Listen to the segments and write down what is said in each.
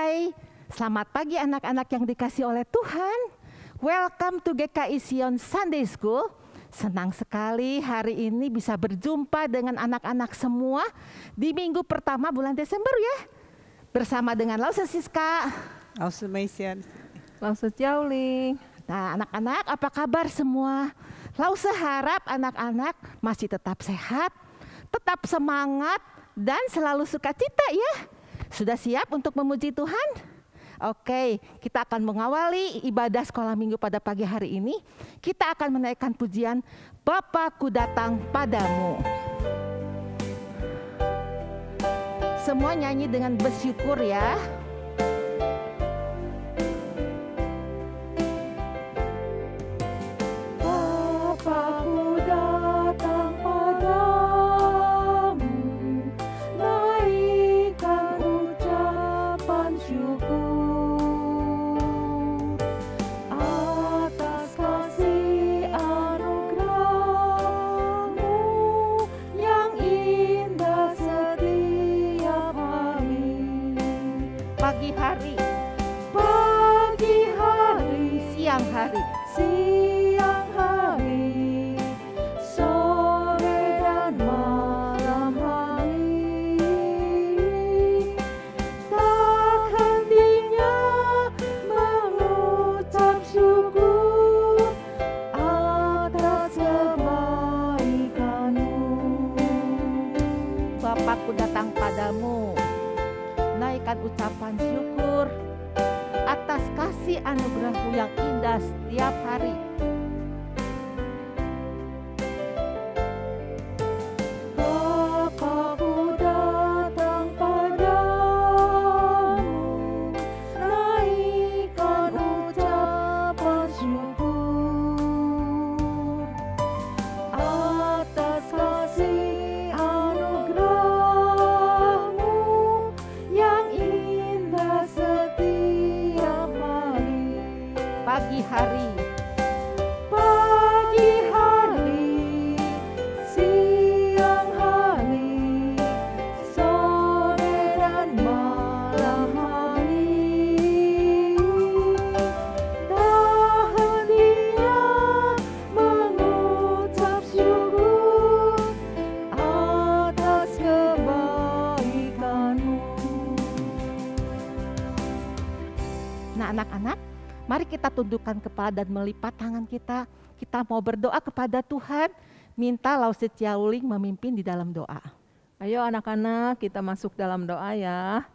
Hai, selamat pagi anak-anak yang dikasih oleh Tuhan. Welcome to GKI Sion Sunday School. Senang sekali hari ini bisa berjumpa dengan anak-anak semua di minggu pertama bulan Desember ya. Bersama dengan Lause Siska, Lause Maisian, Lause Jauling. Nah anak-anak apa kabar semua? Lause harap anak-anak masih tetap sehat, tetap semangat dan selalu sukacita ya. Sudah siap untuk memuji Tuhan? Oke, kita akan mengawali ibadah sekolah minggu pada pagi hari ini. Kita akan menaikkan pujian Bapakku datang padamu. Semua nyanyi dengan bersyukur ya. Bapakku datang padamu, naikkan ucapan syukur atas kasih anugerah-Mu yang indah setiap hari. Pagi hari, siang hari, siang hari, sore dan malam hari, tak hentinya mengucap syukur atas kebaikan-Mu. Bapakku datang padamu, naikkan ucapan syukur atas kasih anugerah-Mu yang indah setiap hari. Bapakku datang padamu, naikkan ucapan syukur atas kasih anugerah-Mu yang indah setiap hari. Pagi hari, siang hari, sore dan malam hari, tak hentinya mengucap syukur atas kebaikan-Mu. nah anak-anak, mari kita tundukkan kepala dan melipat tangan kita. Kita mau berdoa kepada Tuhan, minta Lause Jauling memimpin di dalam doa. Ayo anak-anak, kita masuk dalam doa ya.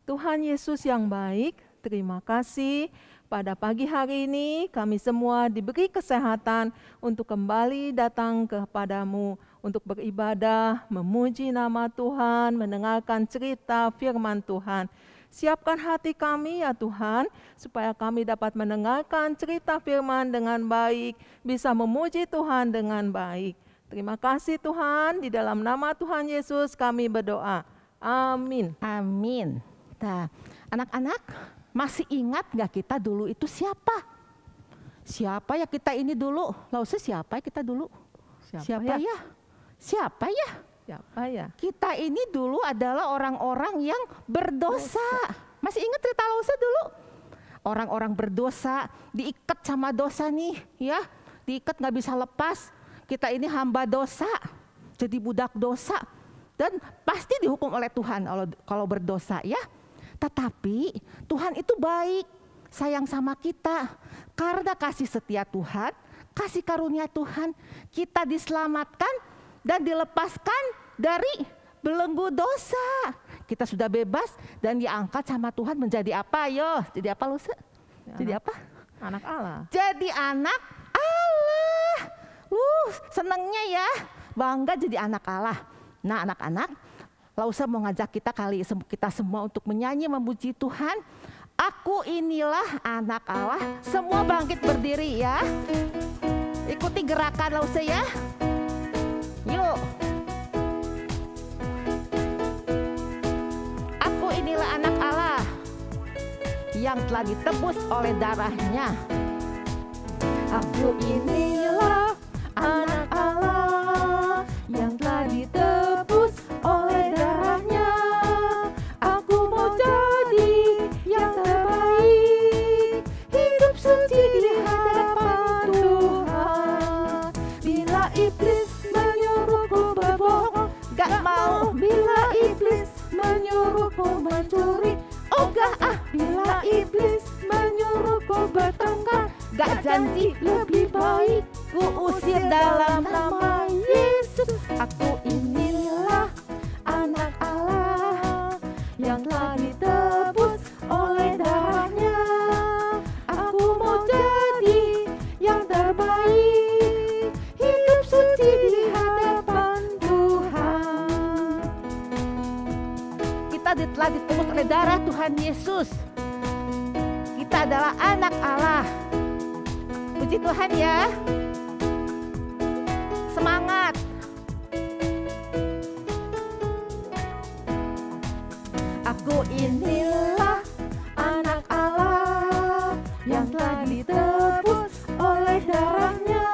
Tuhan Yesus yang baik, terima kasih pada pagi hari ini kami semua diberi kesehatan untuk kembali datang kepada-Mu untuk beribadah, memuji nama Tuhan, mendengarkan cerita firman Tuhan. Siapkan hati kami ya Tuhan, supaya kami dapat mendengarkan cerita firman dengan baik, bisa memuji Tuhan dengan baik. Terima kasih Tuhan, di dalam nama Tuhan Yesus kami berdoa. Amin. Amin. Nah, anak-anak masih ingat gak kita dulu itu siapa? Siapa ya kita ini dulu? Lause siapa ya kita dulu? Siapa ya? Siapa ya? Siapa ya? Kita ini dulu adalah orang-orang yang berdosa. Masih ingat cerita Lause dulu? Orang-orang berdosa, diikat sama dosa nih ya. Diikat gak bisa lepas. Kita ini hamba dosa, jadi budak dosa. Dan pasti dihukum oleh Tuhan kalau berdosa ya. Tetapi Tuhan itu baik, sayang sama kita. Karena kasih setia Tuhan, kasih karunia Tuhan, kita diselamatkan dan dilepaskan dari belenggu dosa. Kita sudah bebas dan diangkat sama Tuhan menjadi apa? Ayo, jadi apa Lause? Jadi apa? Anak Allah. Jadi anak Allah. Senengnya ya, bangga jadi anak Allah. Nah anak-anak, Lause mau ngajak kita semua untuk menyanyi memuji Tuhan. Aku inilah anak Allah. Semua bangkit berdiri ya. Ikuti gerakan Lause ya. Yuk. Aku inilah anak Allah yang telah ditebus oleh darahnya. Aku inilah anak Allah yang telah ditebus oleh darahnya. Aku mau jadi menyuruhku mencuri. Ogah bila iblis menyuruhku bertengkar. Gak janji lebih baik ku usir dalam nama Yesus. Aku inilah anak Allah yang telah ditebus oleh darahnya. Aku mau jadi yang terbaik, hidup suci di hadapan Tuhan. Kita telah ditebus oleh darah Tuhan Yesus. Kita adalah anak Allah. Puji Tuhan ya. Semangat. Aku inilah anak Allah yang telah ditebus oleh darahnya.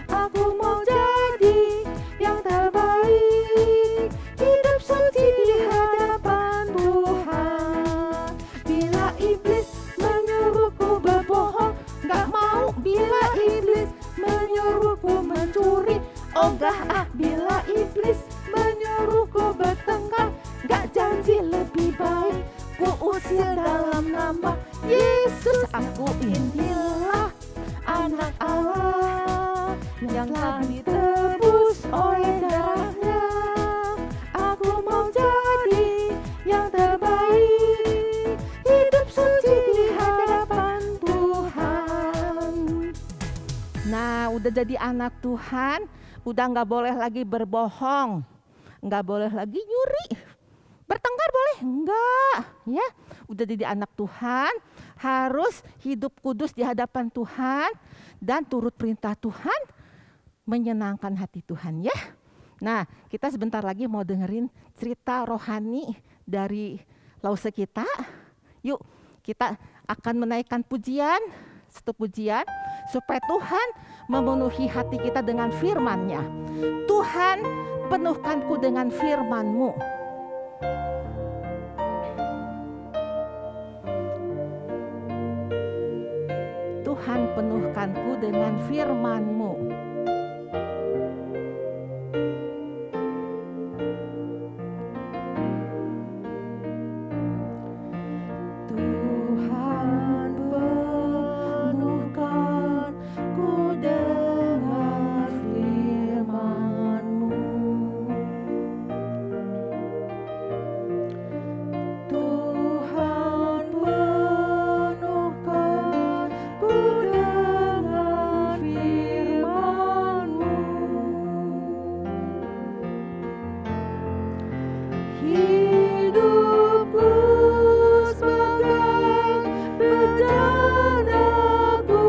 Aku mau jadi yang terbaik, hidup suci di hadapan Tuhan. Bila iblis menyuruhku berbohong, gak mau. Bila iblis menyuruhku mencuri, ogah bila iblis menyuruhku bertengkar. Gak janji lebih baik ku usir dalam nama Yesus. Aku inilah anak Allah yang telah ditebus oleh darahnya. Aku mau jadi yang terbaik, hidup suci di hadapan Tuhan. Nah, udah jadi anak Tuhan, udah gak boleh lagi berbohong, gak boleh lagi nyuri. Bertengkar boleh? Enggak, ya. Udah jadi anak Tuhan, harus hidup kudus di hadapan Tuhan dan turut perintah Tuhan, menyenangkan hati Tuhan ya. Nah, kita sebentar lagi mau dengerin cerita rohani dari Lause kita. Yuk, kita akan menaikkan pujian, satu pujian, supaya Tuhan memenuhi hati kita dengan firman-Nya. Tuhan, penuhkanku dengan firman-Mu. Tuhan, penuhkanku dengan firman-Mu. Tuhan, penuhkanku dengan firman-Mu. Tuhan, penuhkanku dengan firman-Mu. Hidupku sebagai bejana ku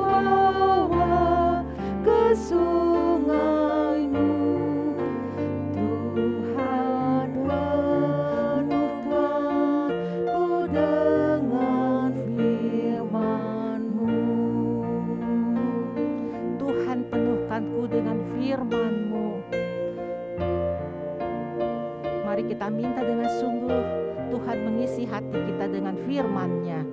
bawa ke sungai-Mu. Tuhan, penuhkanku dengan firman-Mu. Tuhan, penuhkanku dengan firman-Mu. Mari kita minta dengan sungguh, Tuhan mengisi hati kita dengan firman-Nya.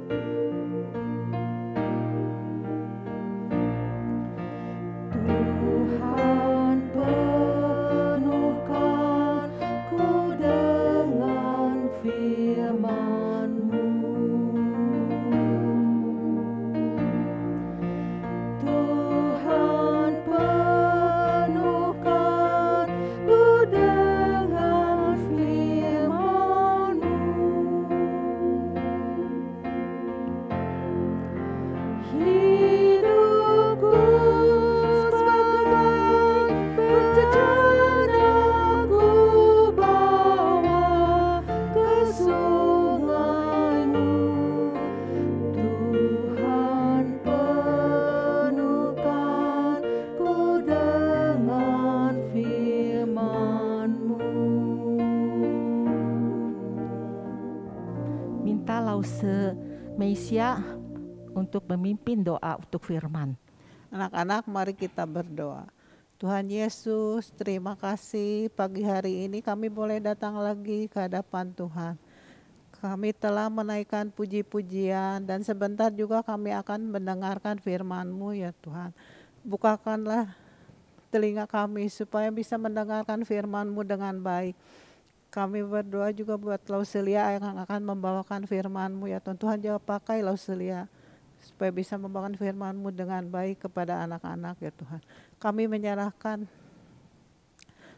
Tuhan, penuhkanku dengan firman-Mu. Tuhan, penuhkanku dengan firman-Mu. Hidupku sebagai bejana ku bawa ke sungai-Mu. Tuhan, penuhkanku dengan firman-Mu. Minta Lause Mesia untuk memimpin doa untuk firman. Anak-anak, mari kita berdoa. Tuhan Yesus, terima kasih pagi hari ini kami boleh datang lagi ke hadapan Tuhan. Kami telah menaikkan puji-pujian dan sebentar juga kami akan mendengarkan firman-Mu ya Tuhan. Bukakanlah telinga kami supaya bisa mendengarkan firman-Mu dengan baik. Kami berdoa juga buat Lauselia yang akan membawakan firman-Mu ya Tuhan. Tuhan juga pakai Lauselia supaya bisa membawakan firman-Mu dengan baik kepada anak-anak ya Tuhan. Kami menyerahkan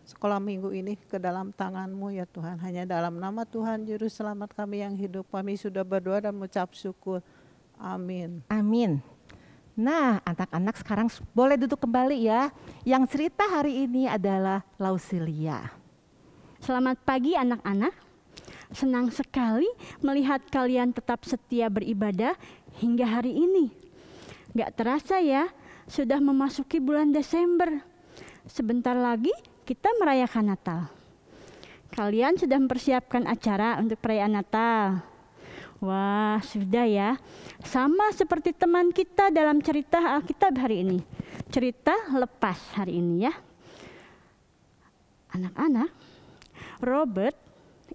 sekolah minggu ini ke dalam tangan-Mu ya Tuhan. Hanya dalam nama Tuhan Juru Selamat kami yang hidup, kami sudah berdoa dan mengucap syukur. Amin. Amin. Nah, anak-anak sekarang boleh duduk kembali ya. Yang cerita hari ini adalah Lauselia. Selamat pagi anak-anak. Senang sekali melihat kalian tetap setia beribadah hingga hari ini. Gak terasa ya, sudah memasuki bulan Desember. Sebentar lagi kita merayakan Natal. Kalian sudah mempersiapkan acara untuk perayaan Natal? Wah, sudah ya. Sama seperti teman kita dalam cerita Alkitab hari ini. Cerita lepas hari ini ya. Anak-anak, Robert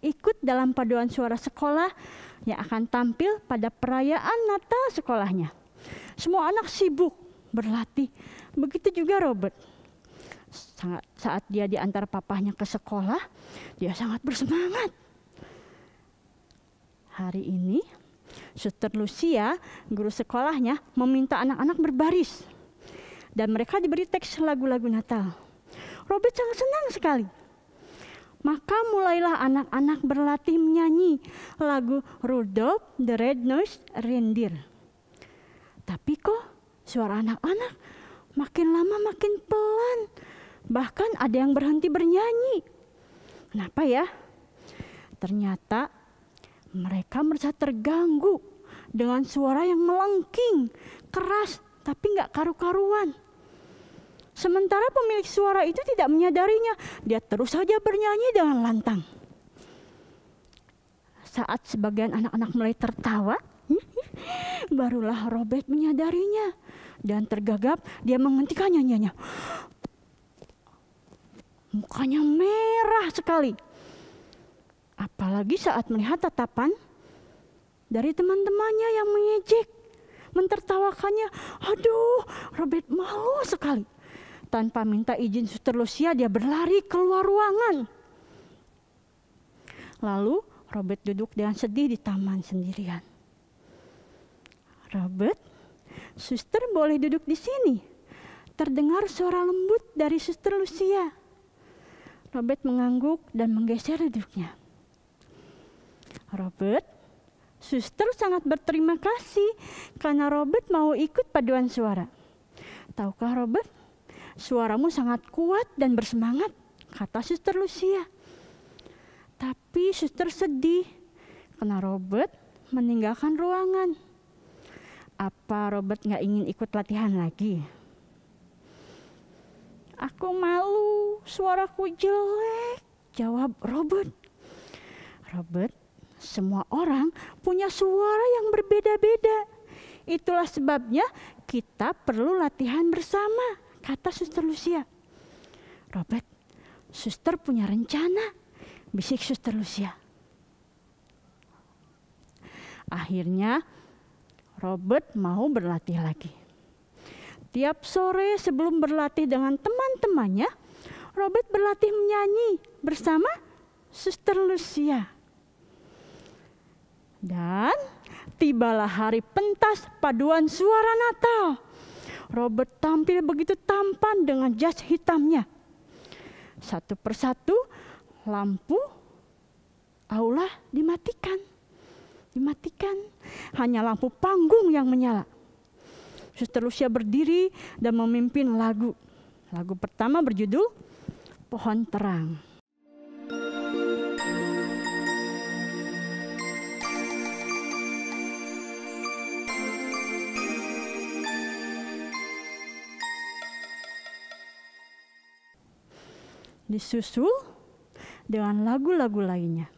ikut dalam paduan suara sekolah yang akan tampil pada perayaan Natal sekolahnya. Semua anak sibuk berlatih. Begitu juga Robert. Saat dia diantar papahnya ke sekolah, dia sangat bersemangat. Hari ini, Suster Lucia, guru sekolahnya, meminta anak-anak berbaris. Dan mereka diberi teks lagu-lagu Natal. Robert sangat senang sekali. Maka mulailah anak-anak berlatih menyanyi lagu Rudolph the Red-Nosed Reindeer. Tapi kok suara anak-anak makin lama makin pelan. Bahkan ada yang berhenti bernyanyi. Kenapa ya? Ternyata mereka merasa terganggu dengan suara yang melengking, keras, tapi nggak karu-karuan. Sementara pemilik suara itu tidak menyadarinya, dia terus saja bernyanyi dengan lantang. Saat sebagian anak-anak mulai tertawa, barulah Robert menyadarinya. Dan tergagap, dia menghentikan nyanyiannya. Mukanya merah sekali. Apalagi saat melihat tatapan dari teman-temannya yang mengejek, mentertawakannya. Aduh, Robert malu sekali. Tanpa minta izin Suster Lucia, dia berlari keluar ruangan. Lalu Robert duduk dengan sedih di taman sendirian. Robert, Suster boleh duduk di sini. Terdengar suara lembut dari Suster Lucia. Robert mengangguk dan menggeser duduknya. Robert, Suster sangat berterima kasih karena Robert mau ikut paduan suara. Tahukah Robert, suaramu sangat kuat dan bersemangat, kata Suster Lucia. Tapi Suster sedih karena Robert meninggalkan ruangan. Apa Robert gak ingin ikut latihan lagi? Aku malu, suaraku jelek, jawab Robert. Robert, semua orang punya suara yang berbeda-beda. Itulah sebabnya kita perlu latihan bersama, kata Suster Lucia. Robert, Suster punya rencana, bisik Suster Lucia. Akhirnya Robert mau berlatih lagi. Tiap sore sebelum berlatih dengan teman-temannya, Robert berlatih menyanyi bersama Suster Lucia. Dan tibalah hari pentas paduan suara Natal. Robert tampil begitu tampan dengan jas hitamnya. Satu persatu lampu aula dimatikan. Hanya lampu panggung yang menyala. Suster Lucia berdiri dan memimpin lagu. Lagu pertama berjudul Pohon Terang. Disusul dengan lagu-lagu lainnya.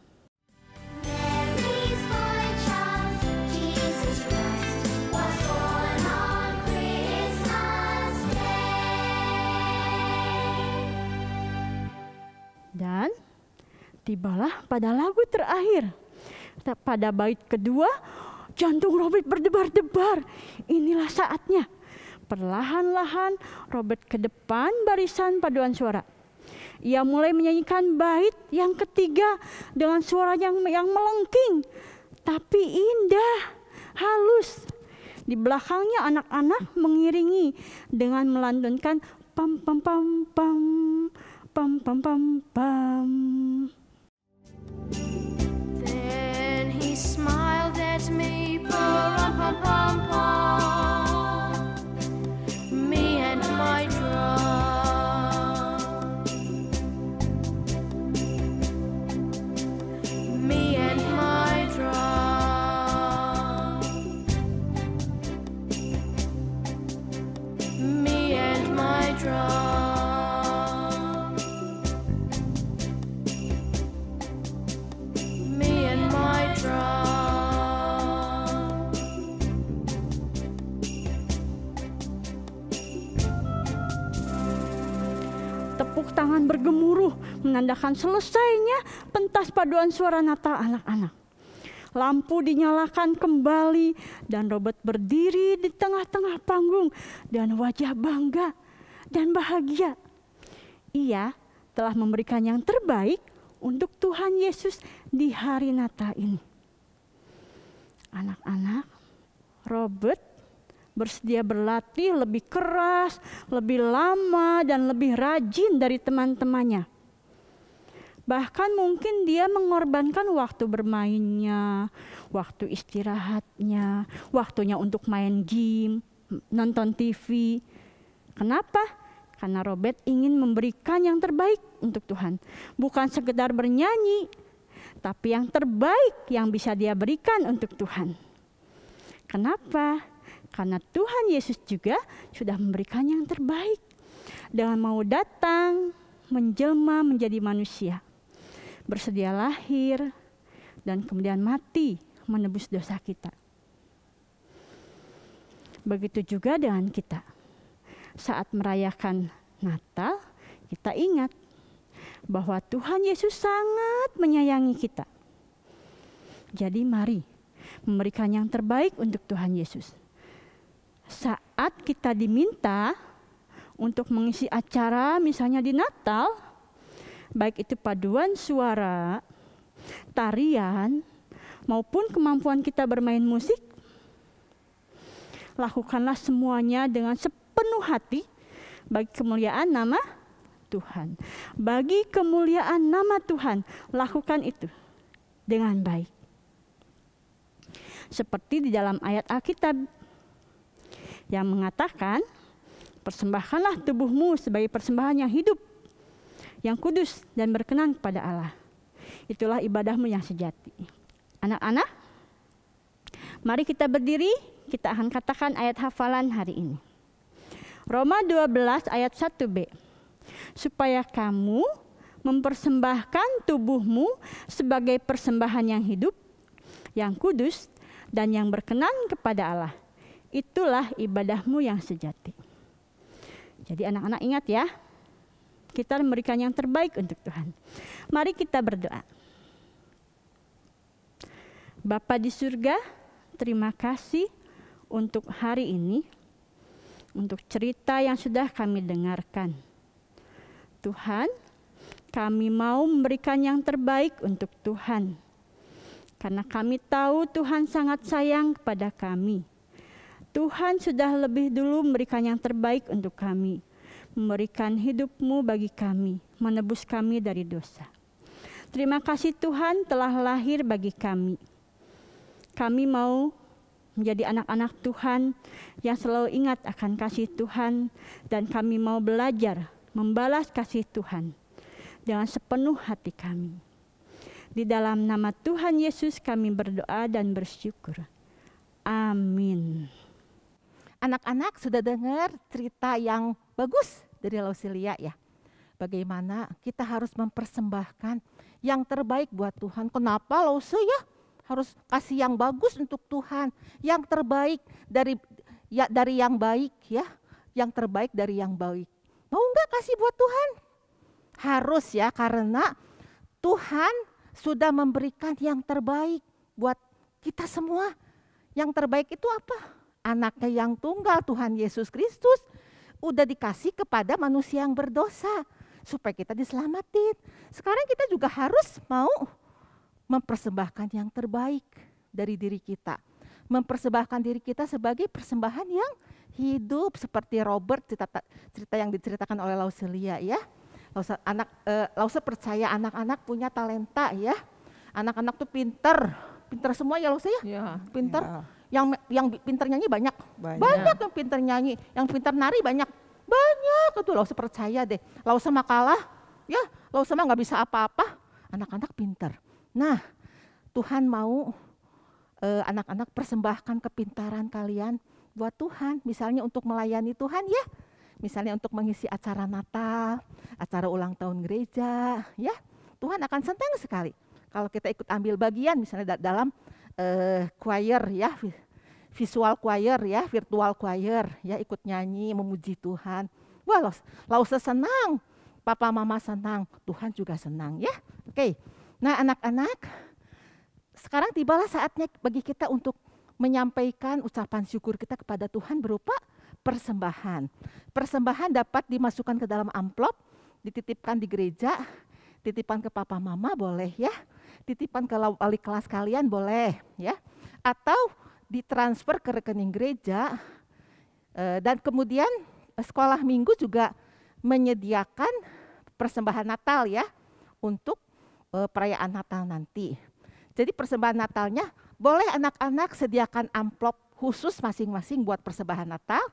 Dan tibalah pada lagu terakhir. Pada bait kedua, jantung Robert berdebar-debar. Inilah saatnya. Perlahan-lahan Robert ke depan barisan paduan suara. Ia mulai menyanyikan bait yang ketiga dengan suara yang melengking, tapi indah, halus. Di belakangnya anak-anak mengiringi dengan melantunkan pam pam pam pam pam pam pam pam. Then he smiled at me, pam pam pam pam, me and my drum, me and my drum, me and my drum. Tepuk tangan bergemuruh menandakan selesainya pentas paduan suara Natal anak-anak. Lampu dinyalakan kembali dan Robert berdiri di tengah-tengah panggung dan wajah bangga dan bahagia. Ia telah memberikan yang terbaik untuk Tuhan Yesus di hari Natal ini. Anak-anak, Robert bersedia berlatih lebih keras, lebih lama, dan lebih rajin dari teman-temannya. Bahkan mungkin dia mengorbankan waktu bermainnya, waktu istirahatnya, waktunya untuk main game, nonton TV. Kenapa? Karena Robert ingin memberikan yang terbaik untuk Tuhan. Bukan sekedar bernyanyi, tapi yang terbaik yang bisa dia berikan untuk Tuhan. Kenapa? Karena Tuhan Yesus juga sudah memberikan yang terbaik dengan mau datang, menjelma menjadi manusia, bersedia lahir, dan kemudian mati menebus dosa kita. Begitu juga dengan kita. Saat merayakan Natal, kita ingat bahwa Tuhan Yesus sangat menyayangi kita. Jadi mari memberikan yang terbaik untuk Tuhan Yesus. Saat kita diminta untuk mengisi acara misalnya di Natal, baik itu paduan suara, tarian, maupun kemampuan kita bermain musik, lakukanlah semuanya dengan sepenuh hati bagi kemuliaan nama Tuhan. Bagi kemuliaan nama Tuhan, lakukan itu dengan baik. Seperti di dalam ayat Alkitab yang mengatakan, persembahkanlah tubuhmu sebagai persembahan yang hidup, yang kudus dan berkenan kepada Allah. Itulah ibadahmu yang sejati. Anak-anak, mari kita berdiri, kita akan katakan ayat hafalan hari ini. Roma 12 ayat 1b. Supaya kamu mempersembahkan tubuhmu sebagai persembahan yang hidup, yang kudus, dan yang berkenan kepada Allah. Itulah ibadahmu yang sejati. Jadi anak-anak ingat ya, kita memberikan yang terbaik untuk Tuhan. Mari kita berdoa. Bapa di surga, terima kasih untuk hari ini, untuk cerita yang sudah kami dengarkan. Tuhan, kami mau memberikan yang terbaik untuk Tuhan. Karena kami tahu Tuhan sangat sayang kepada kami. Tuhan sudah lebih dulu memberikan yang terbaik untuk kami. Memberikan hidup-Mu bagi kami, menebus kami dari dosa. Terima kasih Tuhan telah lahir bagi kami. Kami mau menjadi anak-anak Tuhan yang selalu ingat akan kasih Tuhan. Dan kami mau belajar membalas kasih Tuhan dengan sepenuh hati kami. Di dalam nama Tuhan Yesus kami berdoa dan bersyukur. Amin. Anak-anak sudah dengar cerita yang bagus dari Lausilia ya. Bagaimana kita harus mempersembahkan yang terbaik buat Tuhan. Kenapa Lause ya harus kasih yang bagus untuk Tuhan. Yang terbaik dari yang baik ya. Yang terbaik dari yang baik. Mau nggak kasih buat Tuhan? Harus ya, karena Tuhan sudah memberikan yang terbaik buat kita semua. Yang terbaik itu apa? Anaknya yang tunggal, Tuhan Yesus Kristus, udah dikasih kepada manusia yang berdosa. supaya kita diselamatin. Sekarang kita juga harus mau mempersembahkan yang terbaik dari diri kita. Mempersembahkan diri kita sebagai persembahan yang hidup, seperti Robert cerita yang diceritakan oleh Lauselia ya. Lause percaya anak-anak punya talenta ya. Anak-anak tuh pinter semua ya Lause ya. Ya. Pinter. Ya. Yang pinter nyanyi banyak. Banyak. Banyak yang pinter nyanyi, yang pinter nari banyak. Banyak itu Lause percaya deh. Lause makalah, ya Lause mah nggak bisa apa-apa. Anak-anak pinter. Nah, Tuhan mau anak-anak persembahkan kepintaran kalian buat Tuhan. Misalnya untuk melayani Tuhan ya. Misalnya untuk mengisi acara Natal, acara ulang tahun gereja, ya. Tuhan akan senang sekali kalau kita ikut ambil bagian misalnya dalam choir ya, visual choir ya, virtual choir ya, ikut nyanyi memuji Tuhan. Wah, Lause senang, papa mama senang, Tuhan juga senang ya. Oke. Nah, anak-anak, sekarang tibalah saatnya bagi kita untuk menyampaikan ucapan syukur kita kepada Tuhan berupa persembahan. Persembahan dapat dimasukkan ke dalam amplop, dititipkan di gereja, titipan ke papa mama boleh ya, titipan ke wali kelas kalian boleh ya, atau ditransfer ke rekening gereja. Dan kemudian sekolah minggu juga menyediakan persembahan Natal ya untuk perayaan Natal nanti. Jadi persembahan Natalnya boleh anak-anak sediakan amplop khusus masing-masing buat persembahan Natal.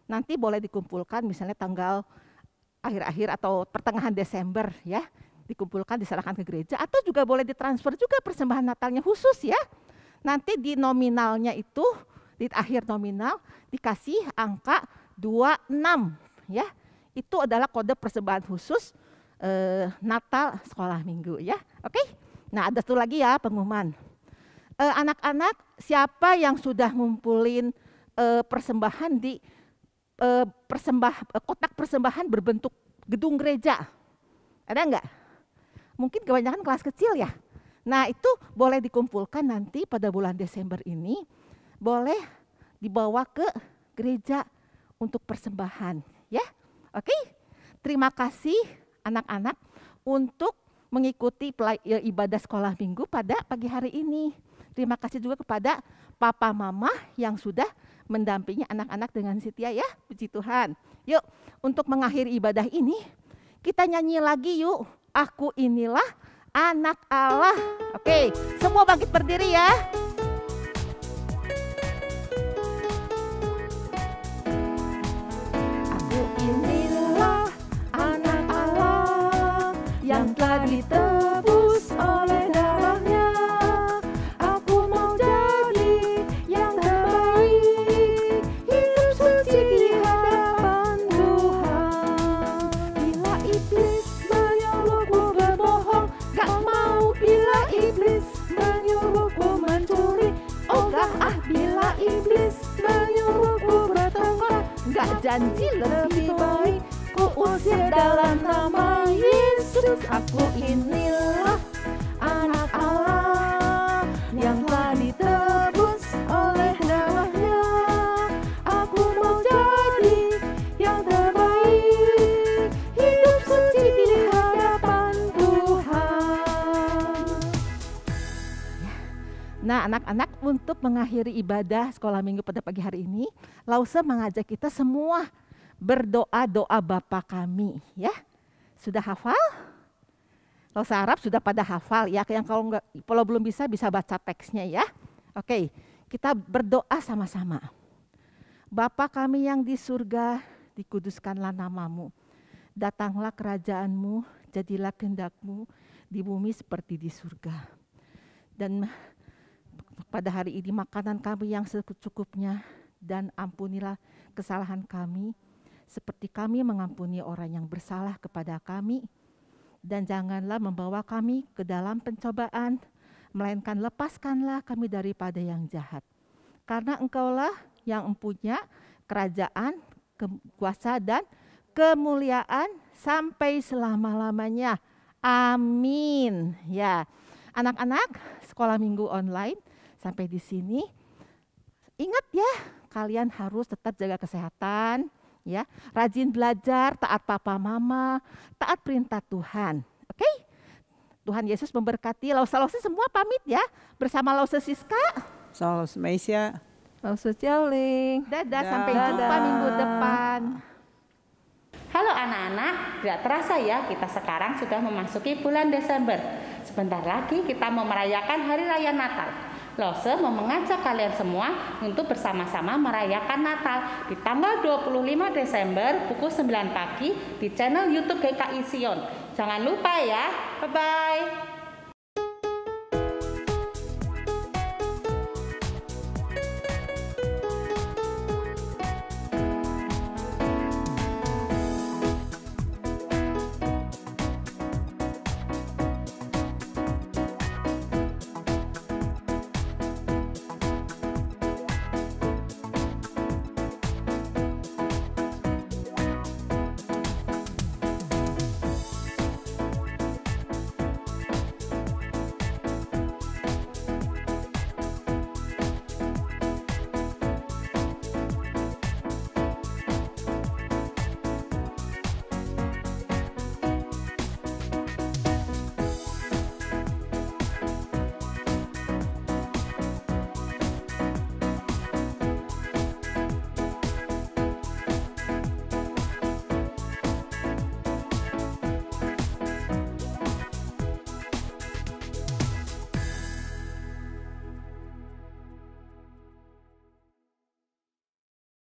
Nanti boleh dikumpulkan misalnya tanggal akhir-akhir atau pertengahan Desember ya. Dikumpulkan diserahkan ke gereja atau juga boleh ditransfer juga persembahan Natalnya khusus ya. Nanti di nominalnya itu, di akhir nominal dikasih angka 26 ya. Itu adalah kode persembahan khusus Natal sekolah minggu ya. Oke? Nah, ada satu lagi ya pengumuman. Anak-anak siapa yang sudah ngumpulin persembahan di kotak persembahan berbentuk gedung gereja? Ada enggak? Mungkin kebanyakan kelas kecil ya. Nah, itu boleh dikumpulkan nanti pada bulan Desember ini, boleh dibawa ke gereja untuk persembahan ya. Oke? Terima kasih anak-anak untuk mengikuti ibadah sekolah minggu pada pagi hari ini. Terima kasih juga kepada papa mama yang sudah mendampingi anak-anak dengan setia ya. Puji Tuhan. Yuk, untuk mengakhiri ibadah ini, kita nyanyi lagi yuk. Aku inilah anak Allah. Oke, semua bangkit berdiri ya. Aku inilah anak Allah yang telah ditebus oleh darahnya. Aku mau jadi yang terbaik, hidup suci di hadapan Tuhan. Bila iblis menyuruhku berbohong, gak mau. Bila iblis menyuruhku mencuri, ogah bila iblis menyuruhku bertengkar, gak janji lebih baik ku usir dalam nama Yesus. Aku inilah anak Allah yang telah ditebus oleh darahnya. Aku mau jadi yang terbaik, hidup suci di hadapan Tuhan. Nah, anak-anak, untuk mengakhiri ibadah sekolah minggu pada pagi hari ini, Lause mengajak kita semua berdoa doa Bapa kami ya. Sudah hafal? Lause harap sudah pada hafal ya. Yang kalau belum bisa baca teksnya ya. Oke, kita berdoa sama-sama. Bapa kami yang di surga, dikuduskanlah namamu. Datanglah kerajaanmu, jadilah kehendak-mu di bumi seperti di surga. Dan pada hari ini makanan kami yang secukupnya, dan ampunilah kesalahan kami seperti kami mengampuni orang yang bersalah kepada kami. Dan janganlah membawa kami ke dalam pencobaan, melainkan lepaskanlah kami daripada yang jahat. Karena Engkaulah yang mempunyai kerajaan, kuasa dan kemuliaan sampai selama-lamanya. Amin. Ya, anak-anak sekolah minggu online sampai di sini. Ingat ya, kalian harus tetap jaga kesehatan, Ya, rajin belajar, taat papa mama, taat perintah Tuhan. Oke? Tuhan Yesus memberkati. Lause semua pamit ya. Bersama Lause Siska. Salam Mesia. Lause Cialing. Dadah, sampai jumpa minggu depan. Halo anak-anak, tidak terasa ya kita sekarang sudah memasuki bulan Desember. Sebentar lagi kita mau merayakan Hari Raya Natal. Lause mau mengajak kalian semua untuk bersama-sama merayakan Natal di tanggal 25 Desember pukul 9 pagi di channel YouTube GKI Sion. Jangan lupa ya, bye-bye.